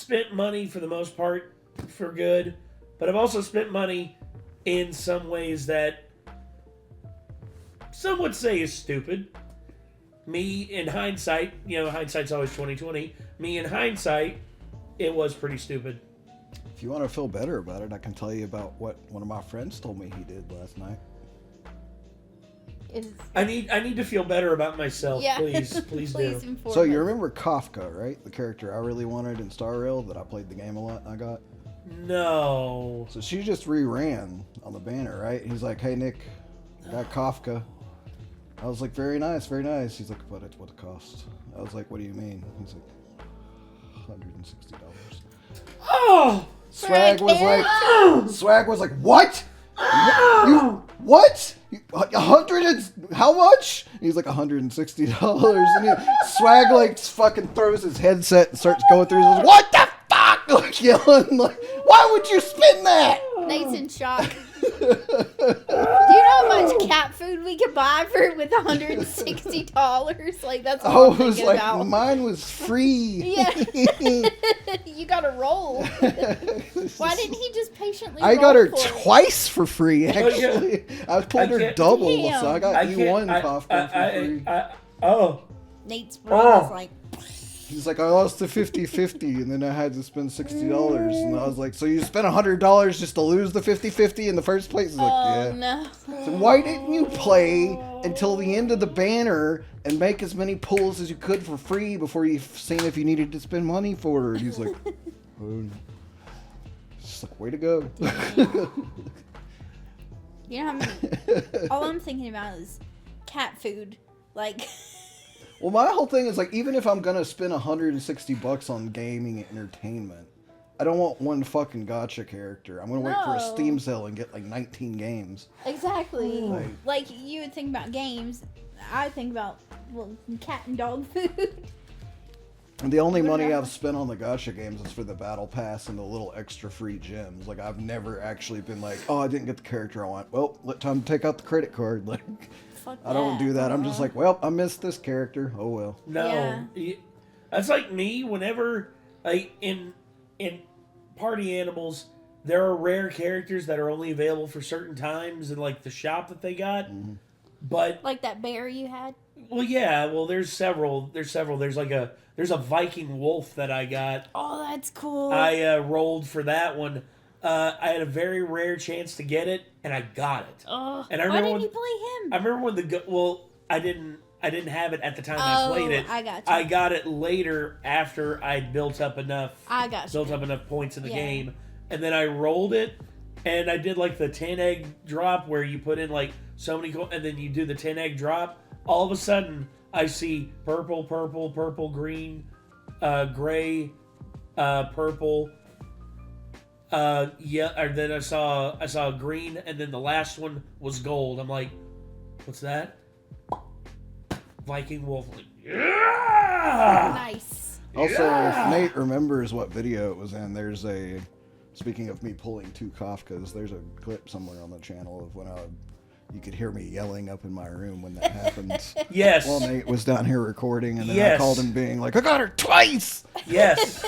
spent money for the most part for good, but I've also spent money in some ways that some would say is stupid. Me, in hindsight, hindsight's always 20/20. Me, in hindsight, it was pretty stupid. If you want to feel better about it, I can tell you about what one of my friends told me he did last night. I need to feel better about myself, please do. So you remember Kafka, right? The character I really wanted in Star Rail that I played the game a lot and I got? No. So she just reran on the banner, right? He's like, hey, Nick, I got Kafka. I was like, very nice, very nice. He's like, but it's what it costs. I was like, what do you mean? He's like, $160. Oh! Swag was like, what? You what? 100 and how much? He's like $160, and Swag like fucking throws his headset and starts going through. He's like, what the fuck? Like yelling, like, why would you spend that? Nate's in shock. Do you know how much cat food we could buy with $160? Like that's what I'm thinking like, about. Mine was free. Yeah, you got to roll. Why didn't he just patiently? I got her for twice for free. Actually, I pulled her double, Damn. so I got E1 Kafka for free. Nate's brain was like. He's like, I lost the 50-50, and then I had to spend $60. And I was like, so you spent $100 just to lose the 50-50 in the first place? He's like, yeah. No. So why didn't you play until the end of the banner and make as many pulls as you could for free before you seen if you needed to spend money for her? And he's like, oh. Just like, way to go. You know how many? All I'm thinking about is cat food. Like. Well, my whole thing is like, even if I'm gonna spend $160 on gaming and entertainment, I don't want one fucking gotcha character. I'm gonna wait for a Steam sale and get like 19 games. Exactly. Like you would think about games, I think about cat and dog food. And the only money I've spent on the gotcha games is for the battle pass and the little extra free gems. Like I've never actually been like, oh, I didn't get the character I want. Well, time to take out the credit card. Like. I don't do that. I'm just like, well, I missed this character. Oh well. No, that's like me. Whenever, like in Party Animals, there are rare characters that are only available for certain times in like the shop that they got. Mm-hmm. But like that bear you had. Well, yeah. Well, there's several. There's a Viking wolf that I got. Oh, that's cool. I rolled for that one. I had a very rare chance to get it, and I got it. Oh, and I remember why didn't you play him? I remember when I didn't have it at the time I played it. I got you. I got it later after I'd built up enough. Built up enough points in the game, and then I rolled it, and I did like the 10 egg drop where you put in like so many, and then you do the 10 egg drop. All of a sudden, I see purple, green, gray, purple. Or then I saw green, and then the last one was gold. I'm like, what's that? Viking wolf. Like, yeah! Nice. Also, if Nate remembers what video it was in, there's speaking of me pulling 2 Kafkas, there's a clip somewhere on the channel of when you could hear me yelling up in my room when that happened. Yes. While Nate was down here recording, and then I called him being like, I got her twice! Yes.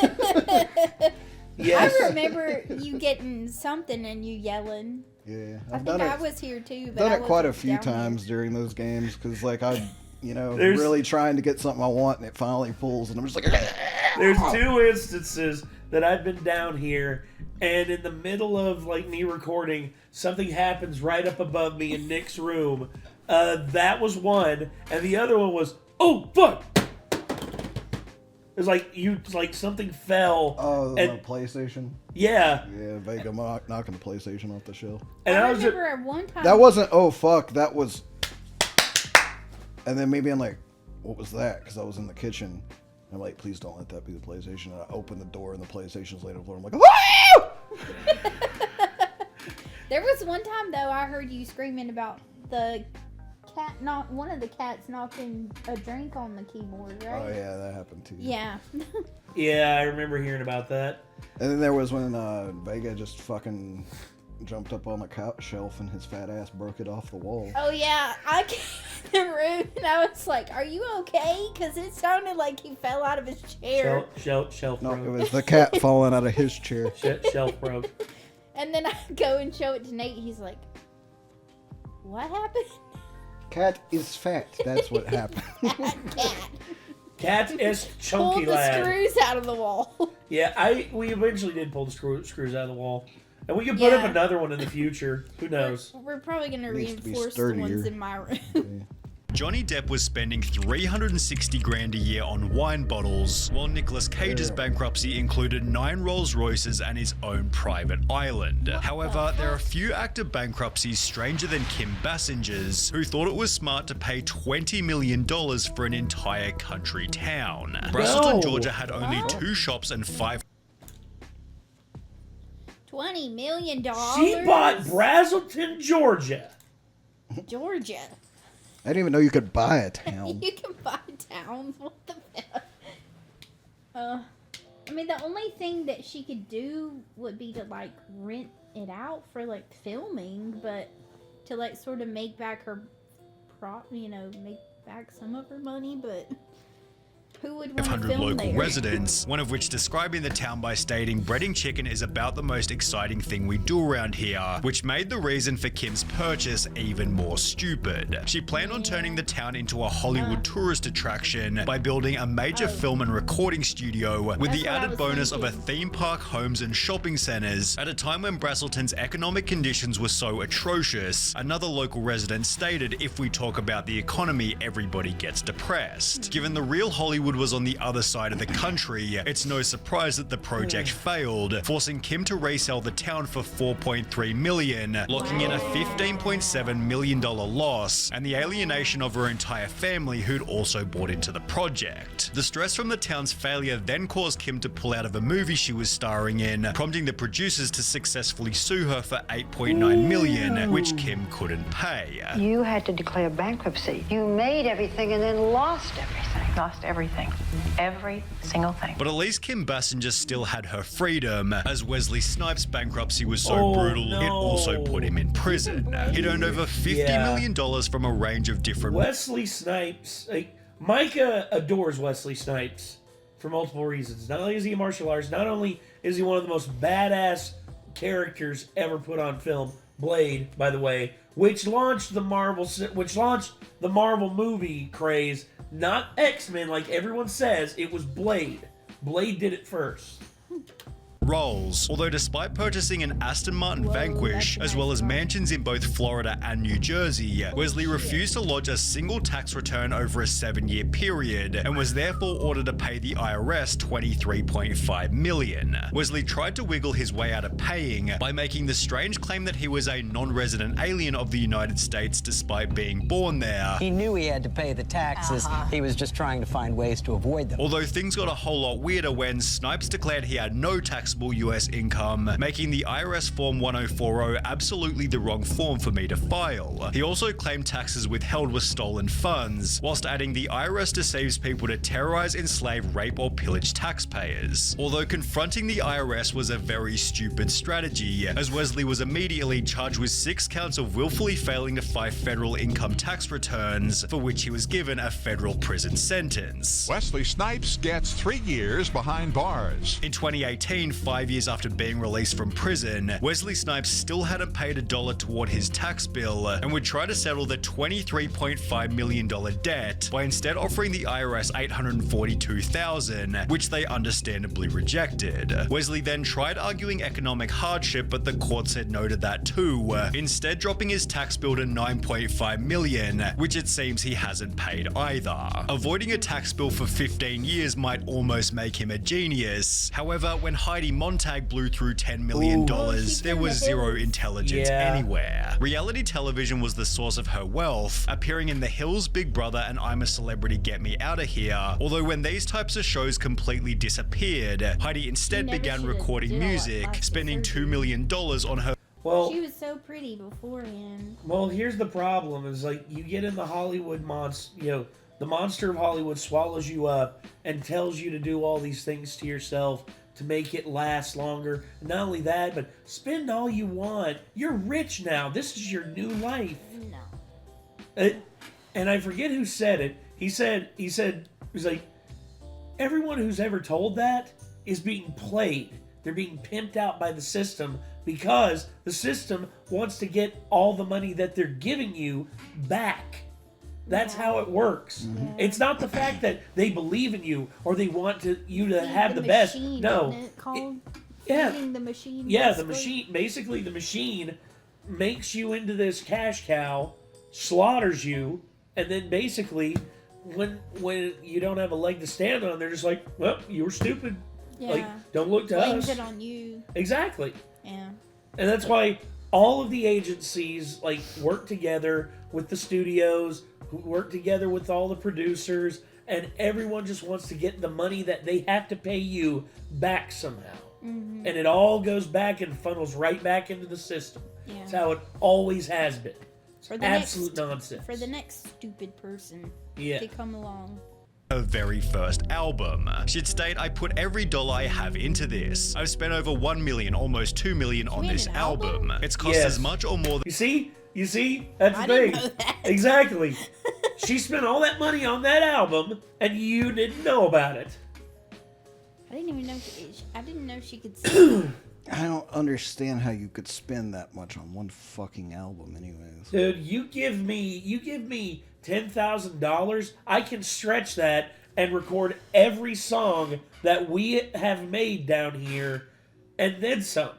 Yes. I remember you getting something and you yelling. Yeah, I was here too. But done it quite a few times during those games because, like, really trying to get something I want and it finally pulls, and I'm just like. There's 2 instances that I've been down here, and in the middle of like me recording, something happens right up above me in Nick's room. That was one, and the other one was, oh fuck. It was like something fell. Oh, the PlayStation? Yeah. Yeah, Vega knocking the PlayStation off the shelf. And I remember at one time. That wasn't, oh fuck, that was. And then maybe I'm like, what was that? Because I was in the kitchen. And I'm like, please don't let that be the PlayStation. And I open the door and the PlayStation's laid on the floor. I'm like, woo! There was one time, though, I heard you screaming about the cat, one of the cats knocking a drink on the keyboard, right? Oh yeah, that happened too. Yeah. Yeah, I remember hearing about that. And then there was when Vega just fucking jumped up on the couch shelf and his fat ass broke it off the wall. Oh yeah, the room, and I was like, "Are you okay?" Because it sounded like he fell out of his chair. Shelf No, broke. it was the cat falling out of his chair. Shelf broke. And then I go and show it to Nate. He's like, "What happened?" Cat is fat. That's what happened. Cat is chunky Pulled the lad. screws out of the wall. Yeah, we eventually did pull the screws out of the wall. And we can put up another one in the future. Who knows? We're probably going to Needs to be reinforce the sturdier. ones in my room. Johnny Depp was spending $360,000 a year on wine bottles, while Nicolas Cage's bankruptcy included 9 Rolls Royces and his own private island. However, there are few actor bankruptcies stranger than Kim Basinger's, who thought it was smart to pay $20 million for an entire country town. Braselton, Georgia had only 2 shops and 5... $20 million. She bought Braselton, Georgia. Georgia. I didn't even know you could buy a town. You can buy towns. What the fuck? I mean, the only thing that she could do would be to like rent it out for like filming, but to like sort of make back her make back some of her money, but who would want to 500 film local there? residents, one of which describing the town by stating breading chicken is about the most exciting thing we do around here, which made the reason for Kim's purchase even more stupid. She planned on turning the town into a Hollywood tourist attraction by building a major film and recording studio with That's the what I added was bonus thinking. of a theme park, homes and shopping centers at a time when Braselton's economic conditions were so atrocious. Another local resident stated, if we talk about the economy, everybody gets depressed. Given the real Hollywood was on the other side of the country, it's no surprise that the project failed, forcing Kim to resell the town for $4.3 million, locking in a $15.7 million loss and the alienation of her entire family who'd also bought into the project. The stress from the town's failure then caused Kim to pull out of a movie she was starring in, prompting the producers to successfully sue her for $8.9 million, which Kim couldn't pay. You had to declare bankruptcy. You made everything and then lost everything. Lost everything. Every single thing. But at least Kim Basinger still had her freedom, as Wesley Snipes' bankruptcy was so brutal, it also put him in prison. He'd earned over $50 million from a range of different... Wesley Snipes, Micah adores Wesley Snipes for multiple reasons. Not only is he a martial artist, not only is he one of the most badass characters ever put on film, Blade, by the way, which launched the Marvel movie craze. Not X-Men like everyone says, it was Blade. Blade did it first. roles. Although despite purchasing an Aston Martin Vanquish, as well as mansions in both Florida and New Jersey, Wesley refused to lodge a single tax return over a 7-year period, and was therefore ordered to pay the IRS $23.5 million. Wesley tried to wiggle his way out of paying by making the strange claim that he was a non-resident alien of the United States despite being born there. He knew he had to pay the taxes. He was just trying to find ways to avoid them. Although things got a whole lot weirder when Snipes declared he had no taxable US income, making the IRS Form 1040 absolutely the wrong form for me to file. He also claimed taxes withheld were stolen funds, whilst adding the IRS deceives people to terrorize, enslave, rape, or pillage taxpayers. Although confronting the IRS was a very stupid strategy, as Wesley was immediately charged with 6 counts of willfully failing to file federal income tax returns, for which he was given a federal prison sentence. Wesley Snipes gets 3 years behind bars. In 2018, 5 years after being released from prison, Wesley Snipes still hadn't paid $1 toward his tax bill and would try to settle the $23.5 million debt by instead offering the IRS $842,000, which they understandably rejected. Wesley then tried arguing economic hardship, but the court said no to that too, instead dropping his tax bill to $9.5 million, which it seems he hasn't paid either. Avoiding a tax bill for 15 years might almost make him a genius. However, when Heidi Montag blew through $10 million, there was zero intelligence anywhere. Reality television was the source of her wealth, appearing in The Hills, Big Brother, and I'm a Celebrity, Get Me Outta Here. Although when these types of shows completely disappeared, Heidi instead began recording music, spending $2 million on her. Well, she was so pretty beforehand. Well, here's the problem: is like you get in the Hollywood the monster of Hollywood swallows you up and tells you to do all these things to yourself to make it last longer. Not only that, but spend all you want. You're rich now. This is your new life. No. and I forget who said it. He said, he's like, everyone who's ever told that is being played. They're being pimped out by the system because the system wants to get all the money that they're giving you back. That's how it works. Yeah. It's not the fact that they believe in you or they want you to have the best. No. Isn't it called? Yeah. Feeding the machine. Yeah, the machine. Basically, the machine makes you into this cash cow, slaughters you, and then basically, when you don't have a leg to stand on, they're just like, well, you were stupid. Yeah. Like, don't look to Blames us. it on you. Exactly. Yeah. And that's why all of the agencies like work together with the studios, who work together with all the producers, and everyone just wants to get the money that they have to pay you back somehow. Mm-hmm. And it all goes back and funnels right back into the system. Yeah. That's how it always has been. It's absolute nonsense. For the next stupid person to come along. Her very first album. She'd state, I put every dollar I have into this. I've spent over 1 million, almost 2 million on this album. It's cost as much or more than... You see? That's the thing. Didn't know that. Exactly. She spent all that money on that album, and you didn't know about it. I didn't even know I didn't know she could sing. I don't understand how you could spend that much on one fucking album anyways. Dude, you give me $10,000, I can stretch that and record every song that we have made down here, and then some.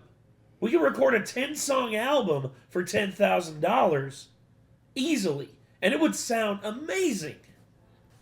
We can record a 10-song album for $10,000 easily, and it would sound amazing.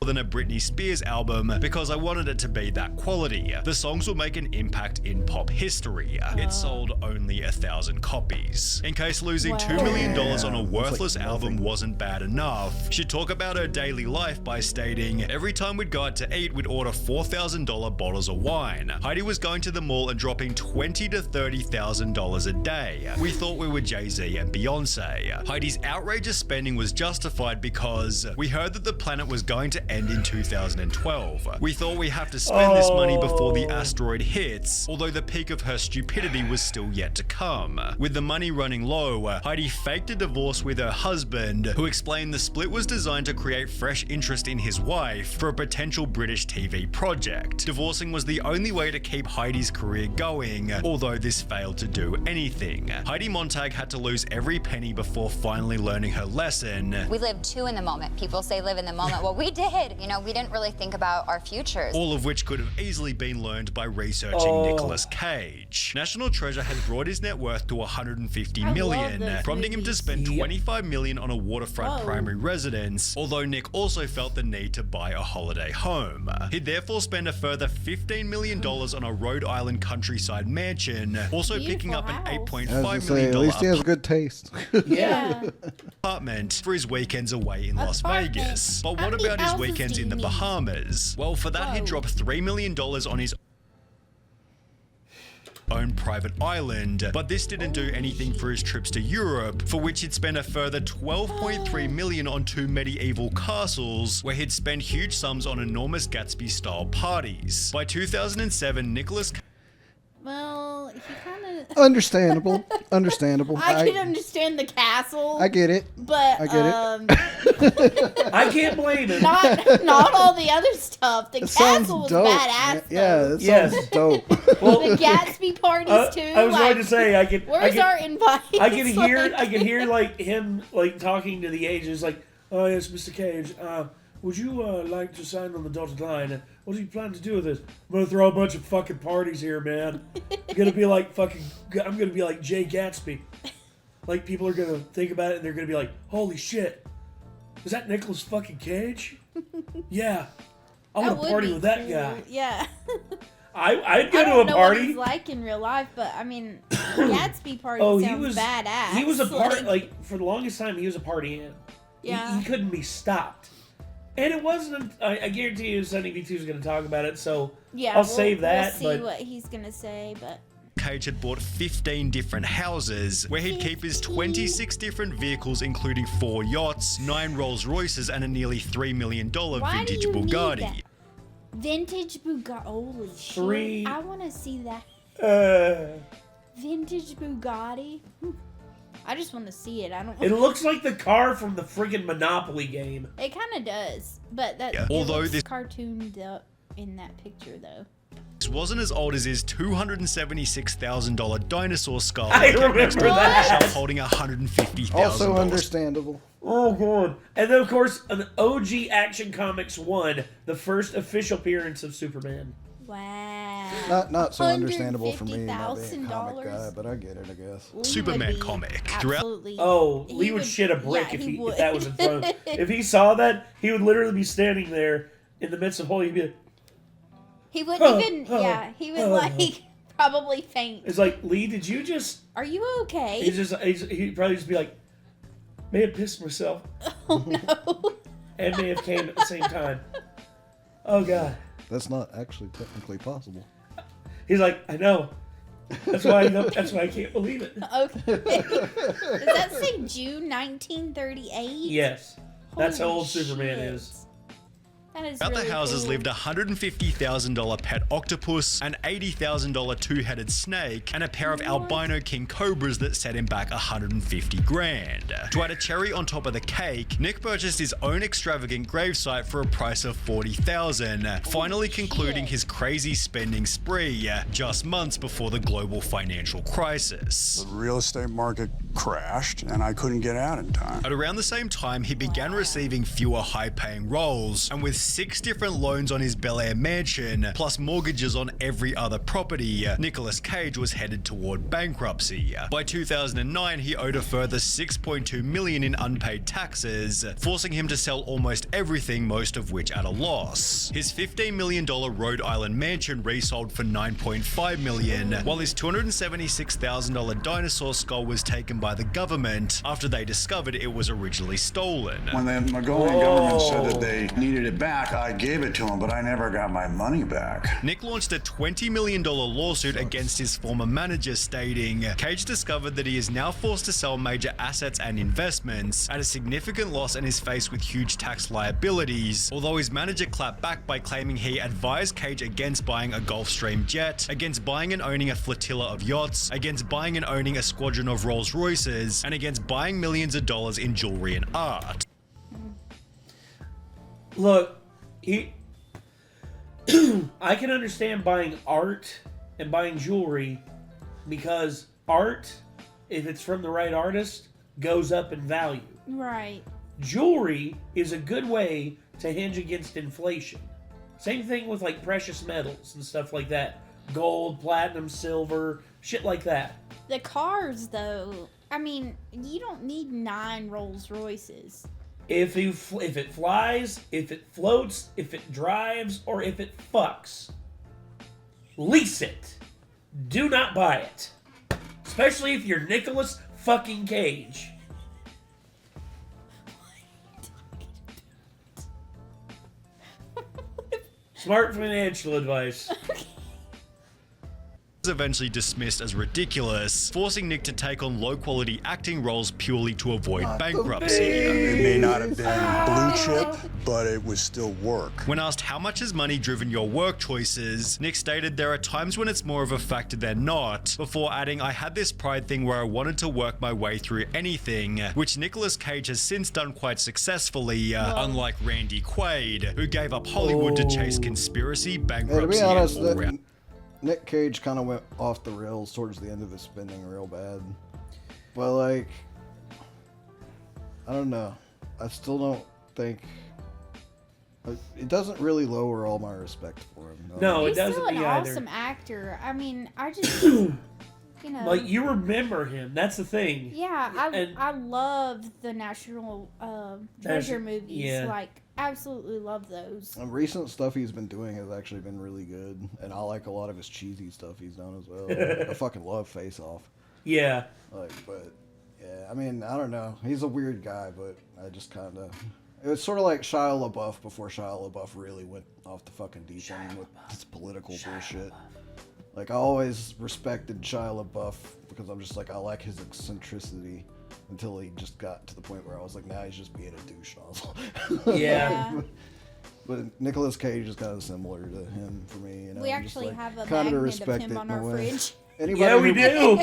Than a Britney Spears album because I wanted it to be that quality. The songs will make an impact in pop history. It sold only 1,000 copies. In case losing $2 million on a worthless album wasn't bad enough, she'd talk about her daily life by stating, every time we'd go out to eat, we'd order $4,000 bottles of wine. Heidi was going to the mall and dropping $20,000 to $30,000 a day. We thought we were Jay-Z and Beyonce. Heidi's outrageous spending was justified because we heard that the planet was going to end in 2012. We thought we have to spend this money before the asteroid hits, although the peak of her stupidity was still yet to come. With the money running low, Heidi faked a divorce with her husband, who explained the split was designed to create fresh interest in his wife for a potential British TV project. Divorcing was the only way to keep Heidi's career going, although this failed to do anything. Heidi Montag had to lose every penny before finally learning her lesson. We live too in the moment. People say live in the moment. Well, we did. You know, we didn't really think about our futures. All of which could have easily been learned by researching Nicolas Cage. National Treasure had brought his net worth to $150 million, prompting him to spend $25 million on a waterfront primary residence, although Nick also felt the need to buy a holiday home. He'd therefore spend a further $15 million on a Rhode Island countryside mansion, also picking up an $8.5 million at least he has good taste. apartment for his weekends away in Las Vegas. But what about his weekends in the Bahamas? Well, for that he'd drop $3 million on his own private island, but this didn't do anything for his trips to Europe, for which he'd spend a further $12.3 million on 2 medieval castles, where he'd spend huge sums on enormous Gatsby-style parties. By 2007, Nicholas... Well, he kind of... Understandable. I can understand the castle. I get it. But, I get it. I can't blame him. Not all the other stuff. The castle was dope. badass. Yeah, that sounds dope. Well, the Gatsby parties too. I was going to say, where's our invite? I can hear like him like talking to the agents, like, oh yes, Mr. Cage, would you like to sign on the dotted line? What do you plan to do with this? I'm gonna throw a bunch of fucking parties here, man. I'm gonna be like Jay Gatsby. Like, people are gonna think about it and they're gonna be like, holy shit, is that Nicolas fucking Cage? Yeah, I want to party with that guy. Yeah. I'd go to a party. I don't know what he's like in real life, but I mean, Gatsby party sounds badass. He was a part, like, for the longest time, he was a party in. Yeah. He couldn't be stopped. And it wasn't, I guarantee you Sonny V2 is going to talk about it, so I'll save that. We'll see what he's going to say, but... Cage had bought 15 different houses, where he'd keep his 26 different vehicles, including 4 yachts, 9 Rolls Royces, and a nearly $3 million vintage Bugatti. Vintage Bugatti, holy shit. I want to see that. Vintage Bugatti. I just want to see it. I don't. It looks like the car from the friggin' Monopoly game. It kind of does, but that Although looks this cartooned up in that picture though. This wasn't as old as his $276,000 dinosaur skull. I remember that. Holding $150,000. Also understandable. Oh, God. And then, of course, an OG Action Comics 1, the first official appearance of Superman. Wow. Not so understandable for me, not being a comic $150,000. guy, but I get it, I guess. Superman comic. Absolutely. Oh, Lee would shit a brick if that was in front of him. If he saw that, he would literally be standing there in the midst of holy. He'd be like, he wouldn't even, he would like probably faint. It's like, Lee, did you just... Are you okay? He'd probably just be like, may have pissed myself. Oh, no. And may have came at the same time. Oh, God. That's not actually technically possible. He's like, I know. That's why I can't believe it. Okay. Does that say June 1938? Yes. That's how old Holy Superman shit. is. That is At really the houses cool. lived a $150,000 pet octopus, an $80,000 two-headed snake, and a pair of albino king cobras that set him back $150,000. To add a cherry on top of the cake, Nick purchased his own extravagant gravesite for a price of $40,000, finally concluding his crazy spending spree just months before the global financial crisis. The real estate market crashed, and I couldn't get out in time. At around the same time, he began receiving fewer high-paying roles, and with 6 different loans on his Bel Air mansion, plus mortgages on every other property, Nicolas Cage was headed toward bankruptcy. By 2009, he owed a further $6.2 million in unpaid taxes, forcing him to sell almost everything, most of which at a loss. His $15 million Rhode Island mansion resold for $9.5 million, while his $276,000 dinosaur skull was taken by the government after they discovered it was originally stolen. When the Mongolian government said that they needed it back, I gave it to them, but I never got my money back. Nick launched a $20 million lawsuit against his former manager, stating, Cage discovered that he is now forced to sell major assets and investments at a significant loss and is faced with huge tax liabilities, although his manager clapped back by claiming he advised Cage against buying a Gulfstream jet, against buying and owning a flotilla of yachts, against buying and owning a squadron of Rolls Royces, and against buying millions of dollars in jewelry and art. Look, I can understand buying art and buying jewelry because art, if it's from the right artist, goes up in value. Right. Jewelry is a good way to hinge against inflation. Same thing with like precious metals and stuff like that. Gold, platinum, silver, shit like that. The cars, though, I mean, you don't need 9 Rolls Royces. If it flies, if it floats, if it drives, or if it fucks, lease it. Do not buy it. Especially if you're Nicolas fucking Cage. Smart financial advice. Was eventually dismissed as ridiculous, forcing Nick to take on low-quality acting roles purely to avoid bankruptcy. It may not have been blue chip, but it was still work. When asked how much has money driven your work choices, Nick stated there are times when it's more of a factor than not, before adding, I had this pride thing where I wanted to work my way through anything, which Nicolas Cage has since done quite successfully, unlike Randy Quaid, who gave up Hollywood to chase conspiracy, bankruptcy, to be honest, and all round. Nick Cage kind of went off the rails towards the end of his spending real bad. But, like, I don't know. I still don't think... It doesn't really lower all my respect for him. No, it He's doesn't still an be either. awesome actor. I mean, I just, you know... Like, you remember him. That's the thing. Yeah, I love the National Treasure movies. Yeah. Like, absolutely love those. Recent stuff he's been doing has actually been really good, and I like a lot of his cheesy stuff he's done as well. I fucking love Face Off. Yeah. Like, but yeah, I mean, I don't know. He's a weird guy, but I just kind of. It was sort of like Shia LaBeouf before Shia LaBeouf really went off the fucking deep end with his political bullshit. Like, I always respected Shia LaBeouf because I'm just like, I like his eccentricity. Until he just got to the point where I was like, now he's just being a douche nozzle. Yeah. But Nicolas Cage is kind of similar to him for me. You know? We I'm just actually like, have a kinda magnet respect of him it on in a our way. fridge. We do.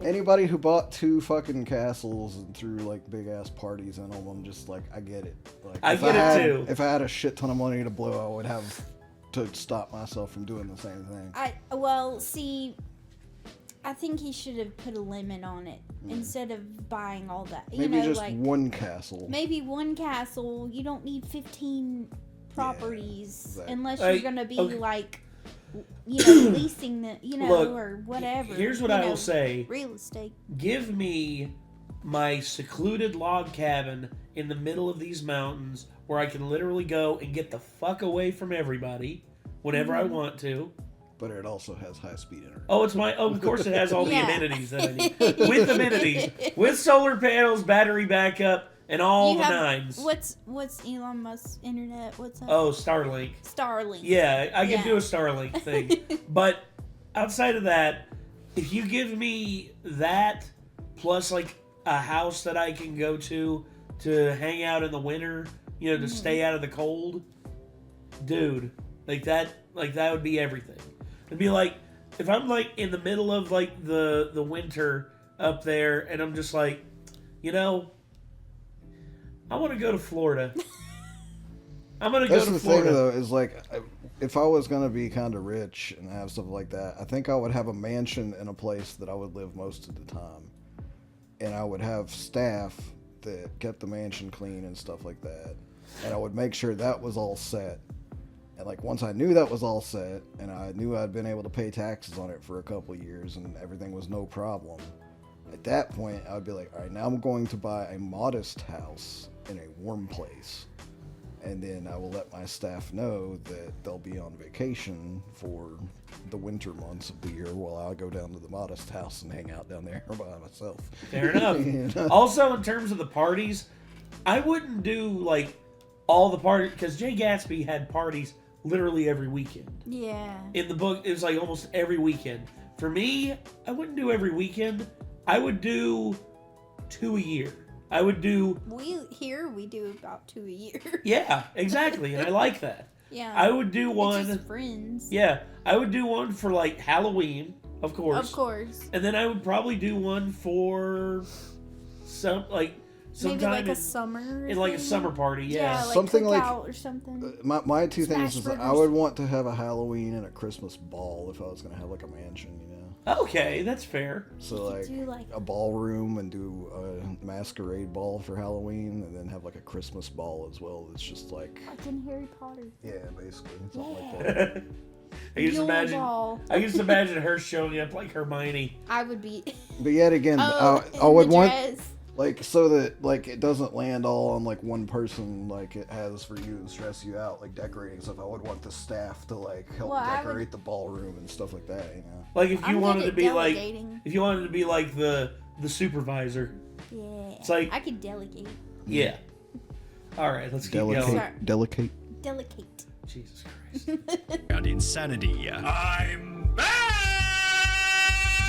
Anybody who bought 2 fucking castles and threw like big ass parties in them, I'm just like, I get it. Like, I get it too. If I had a shit ton of money to blow, I would have to stop myself from doing the same thing. I think he should have put a limit on it instead of buying all that. Maybe just one castle. Maybe one castle. You don't need 15 properties unless you're gonna be like, leasing the, or whatever. Here's what I will say. Real estate. Give me my secluded log cabin in the middle of these mountains where I can literally go and get the fuck away from everybody whenever I want to. But it also has high-speed internet. Of course it has all the amenities that I need. With amenities. With solar panels, battery backup, and all the nines. What's Elon Musk's internet? What's that? Oh, Starlink. Starlink. Yeah, I can do a Starlink thing. But outside of that, if you give me that plus like a house that I can go to hang out in the winter, to stay out of the cold, dude, like that would be everything. It'd be like if I'm like in the middle of like the winter up there and I'm just like, I want to go to Florida. I'm going to go to Florida. That's the thing, though, is like, if I was going to be kind of rich and have stuff like that, I think I would have a mansion in a place that I would live most of the time. And I would have staff that kept the mansion clean and stuff like that. And I would make sure that was all set. And like once I knew that was all set, and I knew I'd been able to pay taxes on it for a couple of years and everything was no problem, at that point I would be like, all right, now I'm going to buy a modest house in a warm place, and then I will let my staff know that they'll be on vacation for the winter months of the year while I'll go down to the modest house and hang out down there by myself. Fair enough. Also, in terms of the parties, I wouldn't do like all the parties, because Jay Gatsby had parties literally every weekend. Yeah. In the book, it was like almost every weekend. For me, I wouldn't do every weekend. I would do 2 a year. I would do... We do about 2 a year. Yeah, exactly. And I like that. Yeah. I would do one... It's just friends. Yeah. I would do one for like Halloween, of course. Of course. And then I would probably do one for sometime maybe like a summer. In like a summer party, yeah. Like something like or something. My two things is that I would want to have a Halloween and a Christmas ball if I was going to have like a mansion, Okay, that's fair. So like a ballroom and do a masquerade ball for Halloween, and then have like a Christmas ball as well. It's just like in Harry Potter. Yeah, basically something like that. I just imagine her showing up like Hermione. I would be. But yet again, I would want like so that like it doesn't land all on like one person like it has for you and stress you out like decorating stuff. I would want the staff to like help decorate the ballroom and stuff like that. Like if you wanted to be like the supervisor. Yeah. It's like I could delegate. Yeah. All right, let's keep going. Delegate. Jesus Christ. Around insanity. I'm back!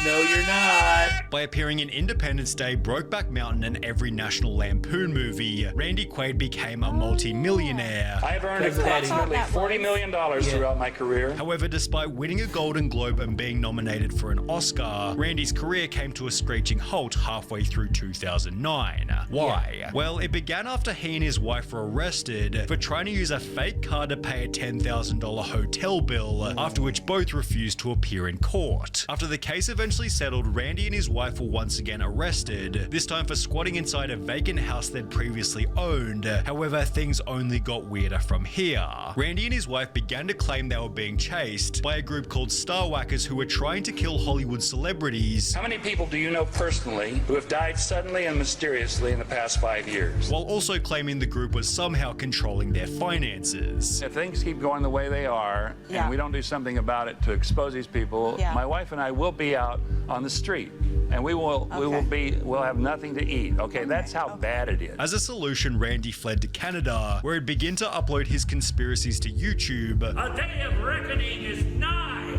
No, you're not. By appearing in Independence Day, Brokeback Mountain, and every National Lampoon movie, Randy Quaid became a multi-millionaire. I've earned approximately $40 million throughout my career. However, despite winning a Golden Globe and being nominated for an Oscar, Randy's career came to a screeching halt halfway through 2009. Why? Yeah. Well, it began after he and his wife were arrested for trying to use a fake card to pay a $10,000 hotel bill, after which both refused to appear in court. After the case eventually settled, Randy and his wife were once again arrested, this time for squatting inside a vacant house they'd previously owned. However, things only got weirder from here. Randy and his wife began to claim they were being chased by a group called Star Whackers who were trying to kill Hollywood celebrities. How many people do you know personally who have died suddenly and mysteriously in the past 5 years? While also claiming the group was somehow controlling their finances. If things keep going the way they are, and we don't do something about it to expose these people, my wife and I will be out on the street, and we'll have nothing to eat. Okay, that's how bad it is. As a solution, Randy fled to Canada, where he'd begin to upload his conspiracies to YouTube. A day of reckoning is nigh.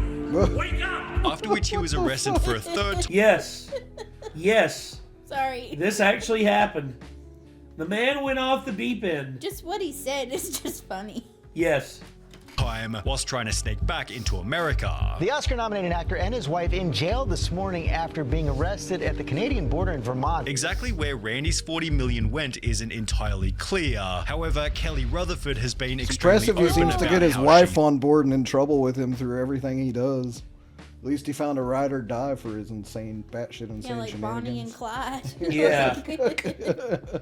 Wake up! After which he was arrested for a third time. Yes. Sorry. This actually happened. The man went off the deep end. Just what he said is just funny. Yes. crime whilst trying to sneak back into America. The Oscar-nominated actor and his wife in jail this morning after being arrested at the Canadian border in Vermont. Exactly where Randy's $40 million went isn't entirely clear. However, Kelly Rutherford has been extremely impressive he open seems to about get his how wife she- on board and in trouble with him through everything he does. At least he found a ride or die for his insane, batshit insane Yeah, like Bonnie and shenanigans. Clyde. Yeah.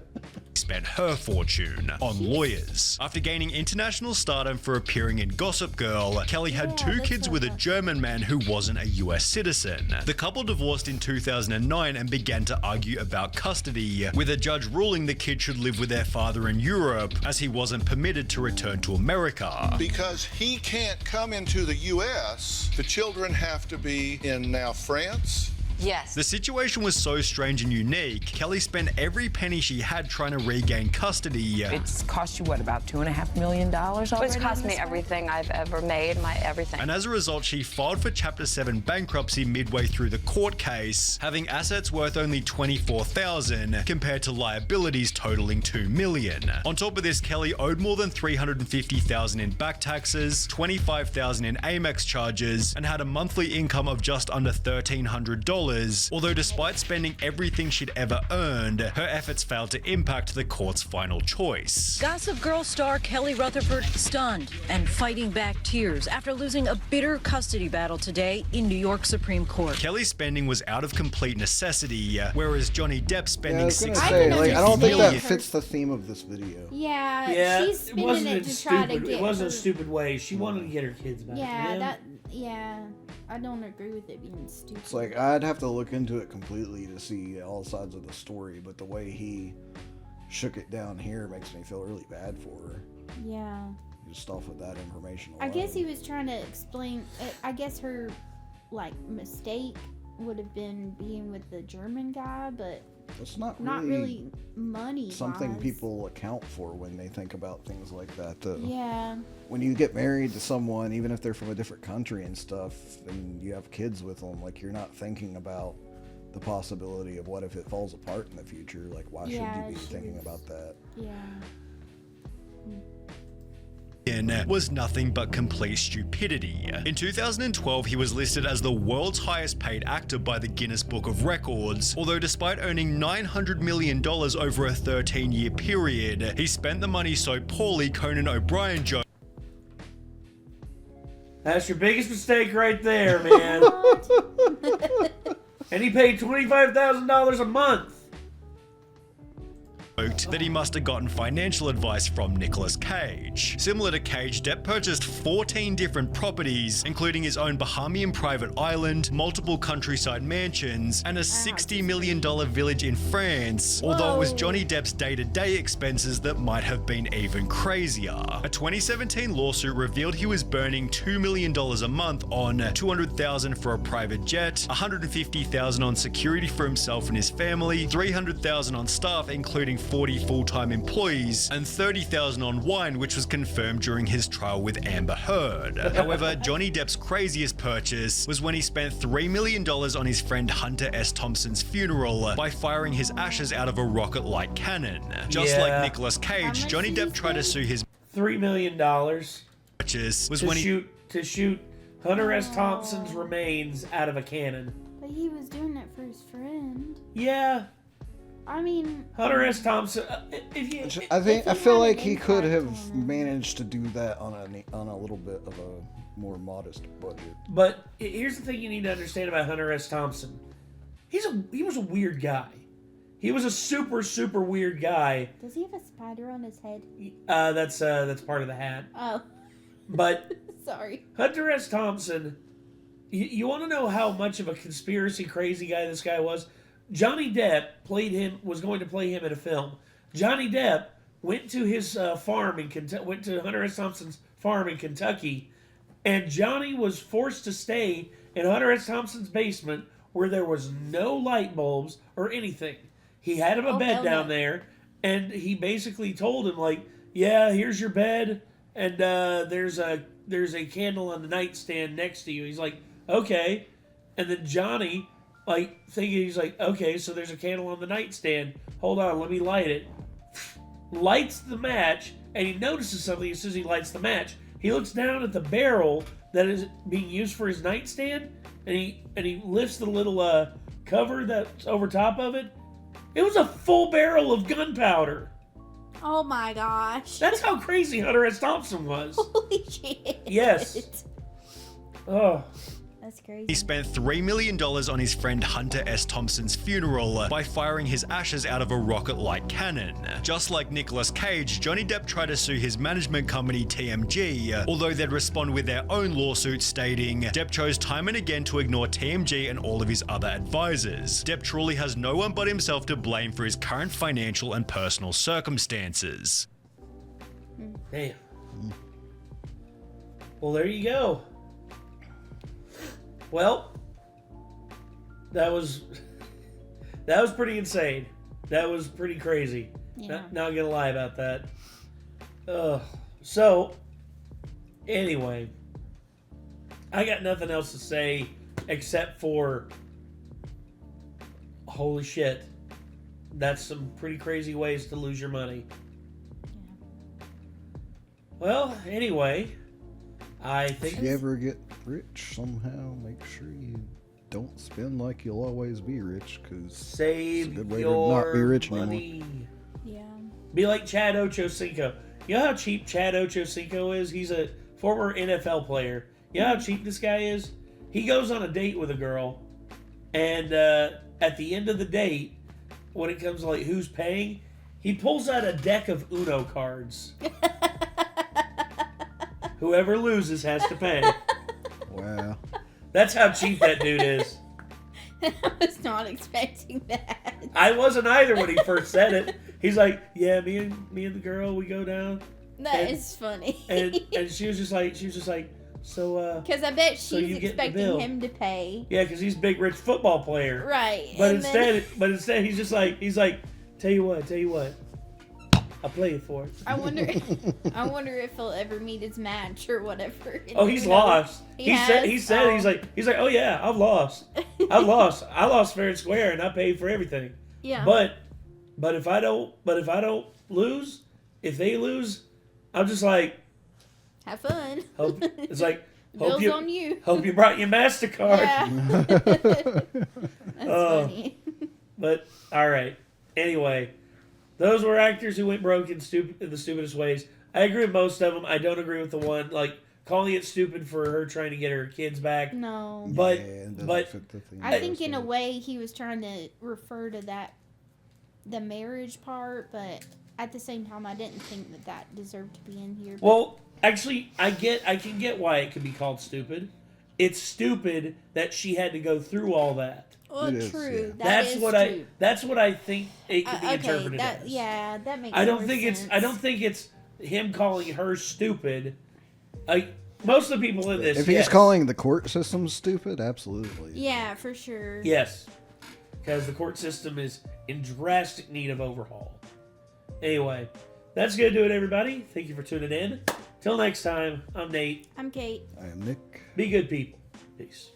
spent her fortune on lawyers. After gaining international stardom for appearing in Gossip Girl, Kelly had 2 kids with a German man who wasn't a US citizen. The couple divorced in 2009 and began to argue about custody, with a judge ruling the kids should live with their father in Europe as he wasn't permitted to return to America. Because he can't come into the US, the children have to be in now France. Yes. The situation was so strange and unique, Kelly spent every penny she had trying to regain custody. It's cost you, what, about $2.5 million already? It's cost me everything I've ever made, my everything. And as a result, she filed for Chapter 7 bankruptcy midway through the court case, having assets worth only $24,000 compared to liabilities totaling $2 million. On top of this, Kelly owed more than $350,000 in back taxes, $25,000 in Amex charges, and had a monthly income of just under $1,300. Although despite spending everything she'd ever earned, her efforts failed to impact the court's final choice. Gossip Girl star Kelly Rutherford stunned and fighting back tears after losing a bitter custody battle today in New York Supreme Court. Kelly's spending was out of complete necessity, whereas Johnny Depp's spending I don't think that fits the theme of this video. Yeah, she's spinning it to try to get It wasn't a her- stupid way. She wanted to get her kids back. man. I don't agree with it being stupid. It's like, I'd have to look into it completely to see all sides of the story, but the way he shook it down here makes me feel really bad for her. Yeah. Just off of that information I alone. guess he was trying to explain. I guess her, like, mistake would have been being with the German guy, but It's not really money. something people account for when they think about things like that, though. Yeah. When you get married to someone, even if they're from a different country and stuff, and you have kids with them, like, you're not thinking about the possibility of what if it falls apart in the future. Like, why should you be thinking about that? Yeah. Was nothing but complete stupidity. In 2012, he was listed as the world's highest paid actor by the Guinness Book of Records, although despite earning $900 million over a 13-year period, he spent the money so poorly Conan O'Brien joked. That's your biggest mistake right there, man. And he paid $25,000 a month. That he must have gotten financial advice from Nicolas Cage. Similar to Cage, Depp purchased 14 different properties, including his own Bahamian private island, multiple countryside mansions, and a $60 million village in France, although it was Johnny Depp's day-to-day expenses that might have been even crazier. A 2017 lawsuit revealed he was burning $2 million a month on $200,000 for a private jet, $150,000 on security for himself and his family, $300,000 on staff, including 40 full-time employees, and $30,000 on wine, which was confirmed during his trial with Amber Heard. However, Johnny Depp's craziest purchase was when he spent $3 million on his friend Hunter S. Thompson's funeral by firing his ashes out of a rocket-like cannon. Just like Nicolas Cage, Johnny Depp tried to sue his $3 million purchase was to when shoot Hunter S. Thompson's remains out of a cannon. But he was doing that for his friend. Yeah. I mean, Hunter S. Thompson. I feel like he could have managed to do that on a little bit of a more modest budget. But here's the thing you need to understand about Hunter S. Thompson. He was a weird guy. He was a super weird guy. Does he have a spider on his head? That's part of the hat. Oh. But sorry. Hunter S. Thompson. You want to know how much of a conspiracy crazy guy this guy was? Johnny Depp was going to play him in a film. Johnny Depp went to his farm in Kentucky, went to Hunter S. Thompson's farm in Kentucky, and Johnny was forced to stay in Hunter S. Thompson's basement where there was no light bulbs or anything. He had him a bed down there, and he basically told him, like, yeah, here's your bed, and there's a candle on the nightstand next to you. He's like, okay. And then Johnny, he's like, okay, so there's a candle on the nightstand. Hold on, let me light it. Lights the match, and he notices something as soon as he lights the match. he looks down at the barrel that is being used for his nightstand, and he lifts the little cover that's over top of it. It was a full barrel of gunpowder. Oh my gosh. That's how crazy Hunter S. Thompson was. Holy shit. Yes. Oh. That's crazy. He spent $3 million on his friend Hunter S. Thompson's funeral by firing his ashes out of a rocket-like cannon. Just like Nicolas Cage, Johnny Depp tried to sue his management company TMG, although they'd respond with their own lawsuit stating, Depp chose time and again to ignore TMG and all of his other advisors. Depp truly has no one but himself to blame for his current financial and personal circumstances. Damn. Well, there you go. Well, that was pretty insane. That was pretty crazy. Yeah. Not gonna lie about that. So, anyway, I got nothing else to say except for, holy shit, that's some pretty crazy ways to lose your money. Yeah. Well, anyway, I think... If you ever get rich somehow, make sure you don't spend like you'll always be rich, because save it's a good way your to not be rich money. anymore. Yeah. Be like Chad Ochocinco. You know how cheap Chad Ochocinco is? He's a former NFL player. You know how cheap this guy is? He goes on a date with a girl, and at the end of the date, when it comes to like who's paying, he pulls out a deck of Uno cards. Whoever loses has to pay. Wow. That's how cheap that dude is. I was not expecting that. I wasn't either when he first said it. He's like, yeah, me and the girl, we go down. That is funny. and she was just like, so because I bet so you she's get the expecting bill. him to pay. Yeah, because he's a big rich football player. Right. But and instead he's just like, tell you what, I'll play it for it. I wonder if he'll ever meet his match or whatever. Oh, he's lost. He said he's like, oh yeah, I've lost. I lost fair and square, and I paid for everything. Yeah. But if I don't lose, if they lose, I'm just like, have fun. Hope Bill's on you. Hope you brought your MasterCard. Yeah. That's funny. But all right. Anyway, those were actors who went broke in the stupidest ways. I agree with most of them. I don't agree with the one like calling it stupid for her trying to get her kids back. No. But I think in a way he was trying to refer to the marriage part, but at the same time I didn't think that deserved to be in here. Well, actually, I can get why it could be called stupid. It's stupid that she had to go through all that. Well, true. Yeah. That's what I think it could be interpreted as. Yeah, that makes. I don't think it's him calling her stupid. Most of the people in this. If he's calling the court system stupid, absolutely. Yeah, for sure. Yes, because the court system is in drastic need of overhaul. Anyway, that's gonna do it, everybody. Thank you for tuning in. Till next time, I'm Nate. I'm Kate. I am Nick. Be good people. Peace.